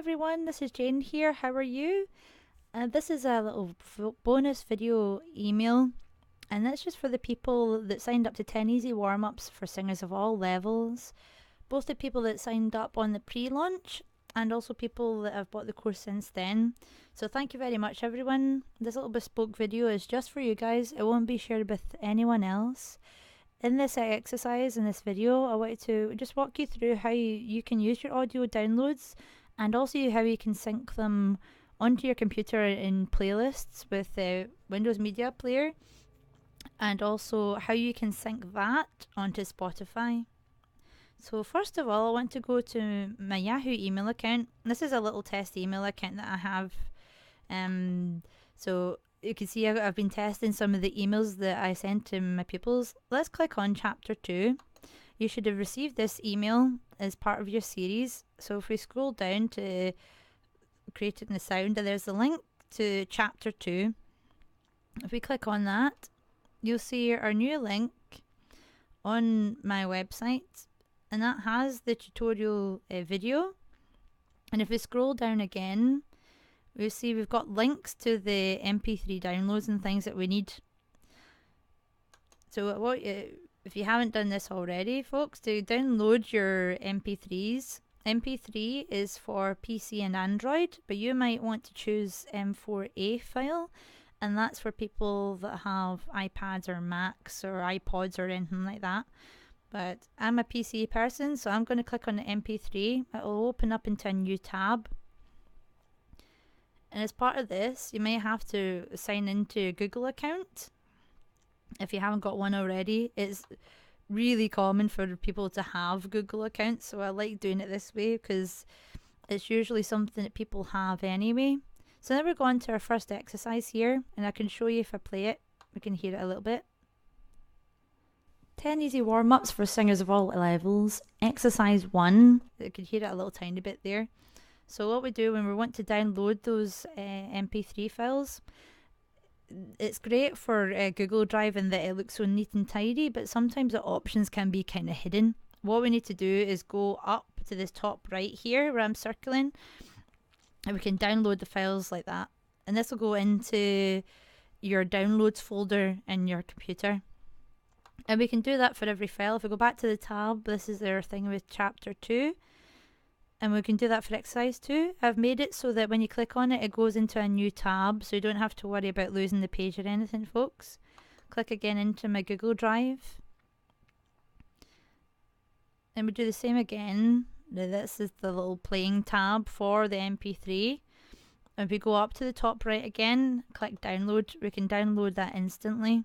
everyone, this is Jane here. How are you? This is a little bonus video email, and that's just for the people that signed up to 10 easy warm-ups for singers of all levels, both the people that signed up on the pre-launch and also people that have bought the course since then. So thank you very much, everyone. This little bespoke video is just for you guys. It won't be shared with anyone else. In this exercise, in this video, I wanted to just walk you through how you can use your audio downloads and also how you can sync them onto your computer in playlists with Windows Media Player, and also how you can sync that onto Spotify. So first of all, I want to go to my Yahoo email account. This is a little test email account that I have. So you can see I've been testing some of the emails that I sent to my pupils. Let's click on chapter 2. You should have received this email as part of your series. So if we scroll down to creating the sound, and there's a link to chapter 2. If we click on that, you'll see our new link on my website, and that has the tutorial video. And if we scroll down again, we'll see we've got links to the MP3 downloads and things that we need. So if you haven't done this already, folks, to download your MP3s, MP3 is for PC and Android, but you might want to choose M4A file, and that's for people that have iPads or Macs or iPods or anything like that. But I'm a PC person, so I'm going to click on the MP3. It will open up into a new tab. And as part of this, you may have to sign into a Google account if you haven't got one already. It's really common for people to have Google accounts, so I like doing it this way because it's usually something that people have anyway. So now we're going to our first exercise here, and I can show you if I play it. We can hear it a little bit. 10 easy warm-ups for singers of all levels. Exercise 1. You can hear it a little tiny bit there. So what we do when we want to download those MP3 files, it's great for Google Drive in that it looks so neat and tidy, but sometimes the options can be kind of hidden. What we need to do is go up to this top right here where I'm circling, and we can download the files like that. And this will go into your downloads folder in your computer. And we can do that for every file. If we go back to the tab, this is their thing with chapter 2. And we can do that for exercise 2. I've made it so that when you click on it, it goes into a new tab, so you don't have to worry about losing the page or anything, folks. Click again into my Google Drive. And we do the same again. Now this is the little playing tab for the MP3. And if we go up to the top right again, click download, we can download that instantly.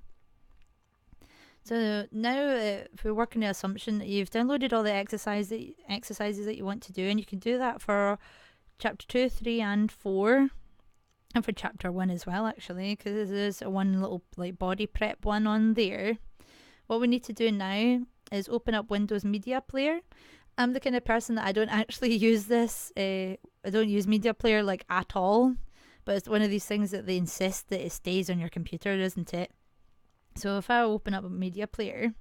So now if we work on the assumption that you've downloaded all the exercises that you want to do, and you can do that for chapter 2, 3 and 4, and for chapter 1 as well actually, because there's one little like body prep one on there. What we need to do now is open up Windows Media Player. I'm the kind of person that I don't actually use this, I don't use Media Player like at all, but it's one of these things that they insist that it stays on your computer, isn't it? So if I open up a media player,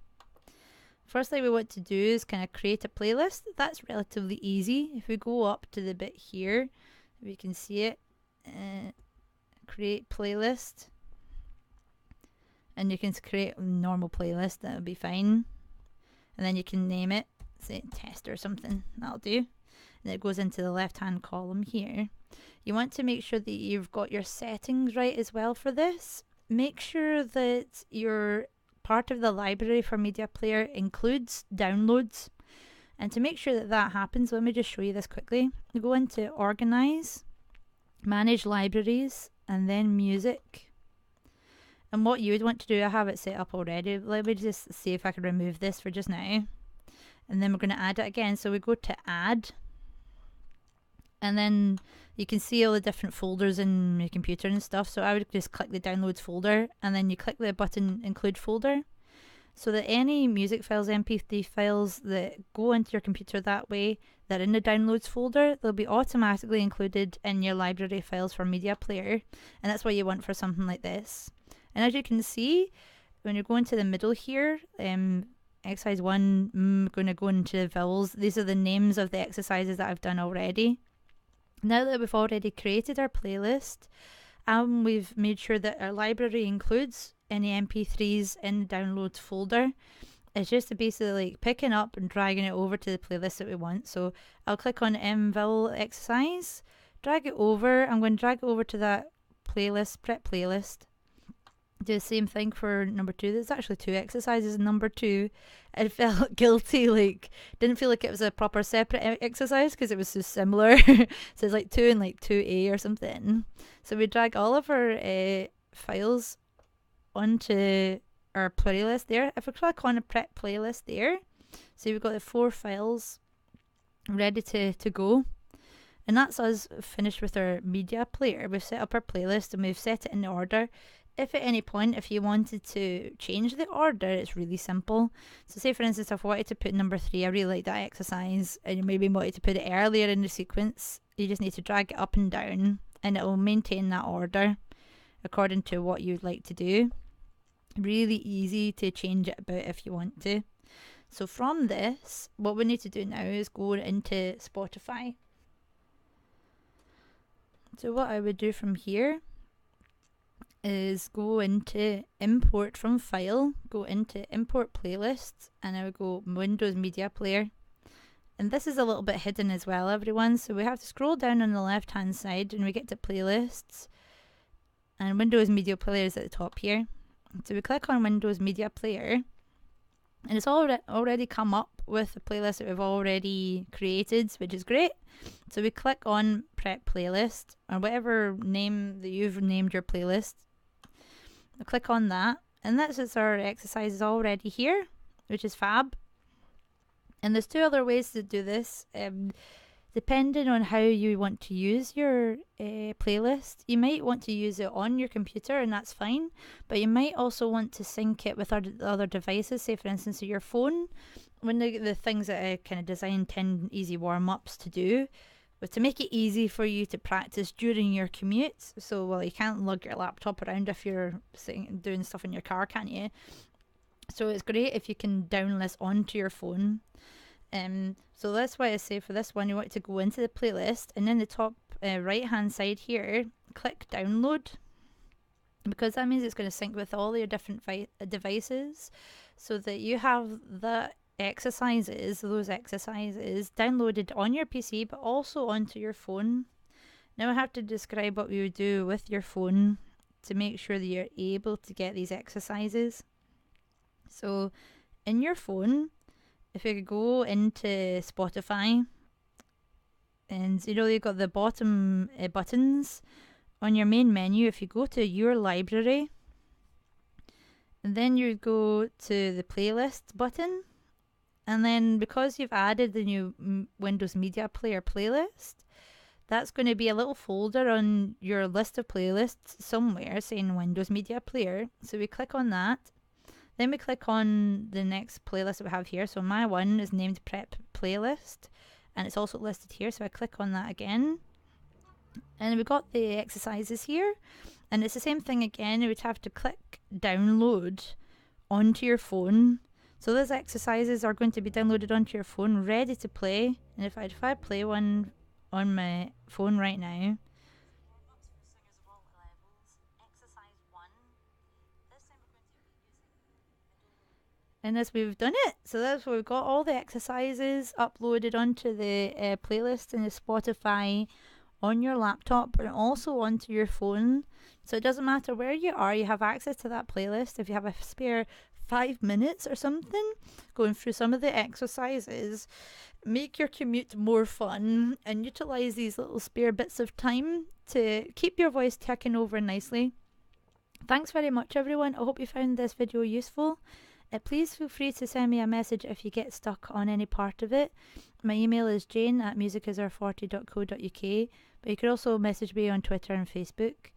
first thing we want to do is kind of create a playlist. That's relatively easy. If we go up to the bit here, we can see it, create playlist, and you can create a normal playlist, that would be fine. And then you can name it, say test or something, that'll do. And it goes into the left hand column here. You want to make sure that you've got your settings right as well for this. Make sure that your part of the library for Media Player includes downloads. And to make sure that that happens, let me just show you this quickly. You go into Organize, Manage Libraries, and then Music. And what you would want to do, I have it set up already. Let me just see if I can remove this for just now. And then we're going to add it again. So we go to Add. And then you can see all the different folders in your computer and stuff. So I would just click the downloads folder, and then you click the button include folder, so that any music files, MP3 files that go into your computer that way, that are in the downloads folder, they'll be automatically included in your library files for Media Player. And that's what you want for something like this. And as you can see, when you're going to the middle here, exercise 1, I'm going to go into the vowels. These are the names of the exercises that I've done already. Now that we've already created our playlist, and we've made sure that our library includes any MP3s in the downloads folder, it's just basically like picking up and dragging it over to the playlist that we want. So I'll click on MVille exercise, drag it over. I'm going to drag it over to that playlist, prep playlist. Do the same thing for number 2. There's actually 2 exercises in number 2. I felt guilty, like didn't feel like it was a proper separate exercise because it was so similar. So it's like 2 and like 2A or something. So we drag all of our files onto our playlist there. If we click on a prep playlist there, so we've got the 4 files ready to go. And that's us finished with our media player. We've set up our playlist and we've set it in order. If at any point, if you wanted to change the order, it's really simple. So say for instance, if I wanted to put number 3, I really like that exercise, and you maybe wanted to put it earlier in the sequence, you just need to drag it up and down and it will maintain that order according to what you'd like to do. Really easy to change it about if you want to. So from this, what we need to do now is go into Spotify. So what I would do from here is go into import from file, go into import playlists, and I would go Windows Media Player. And this is a little bit hidden as well, everyone, so we have to scroll down on the left hand side and we get to playlists, and Windows Media Player is at the top here. So we click on Windows Media Player and it's already come up with the playlist that we've already created, which is great. So we click on prep playlist, or whatever name that you've named your playlist. We click on that, and that's just our exercises already here, which is fab. And there's 2 other ways to do this. Depending on how you want to use your playlist, you might want to use it on your computer, and that's fine, but you might also want to sync it with other devices. Say for instance your phone. One of the things that I kind of designed 10 easy warm-ups to do was to make it easy for you to practice during your commutes. So, well, you can't lug your laptop around if you're doing stuff in your car, can't you? So it's great if you can download this onto your phone. So that's why I say for this one, you want to go into the playlist, and in the top right hand side here, click download, because that means it's going to sync with all your different devices, so that you have those exercises downloaded on your PC but also onto your phone. Now I have to describe what we would do with your phone to make sure that you're able to get these exercises. So in your phone, if you go into Spotify, and you've got the bottom buttons on your main menu. If you go to your library, and then you go to the playlist button, and then because you've added the new Windows Media Player playlist, that's going to be a little folder on your list of playlists somewhere saying Windows Media Player. So we click on that. Then we click on the next playlist that we have here. So my one is named Prep Playlist, and it's also listed here. So I click on that again. And we've got the exercises here. And it's the same thing again. You would have to click download onto your phone. So those exercises are going to be downloaded onto your phone, ready to play. And if I play one on my phone right now, and as we've done it, so that's where we've got all the exercises uploaded onto the playlist in the Spotify on your laptop, and also onto your phone. So it doesn't matter where you are, you have access to that playlist. If you have a spare 5 minutes or something going through some of the exercises, make your commute more fun and utilize these little spare bits of time to keep your voice ticking over nicely. Thanks very much, everyone. I hope you found this video useful. Please feel free to send me a message if you get stuck on any part of it. My email is jane@musicisr40.co.uk, but you can also message me on Twitter and Facebook.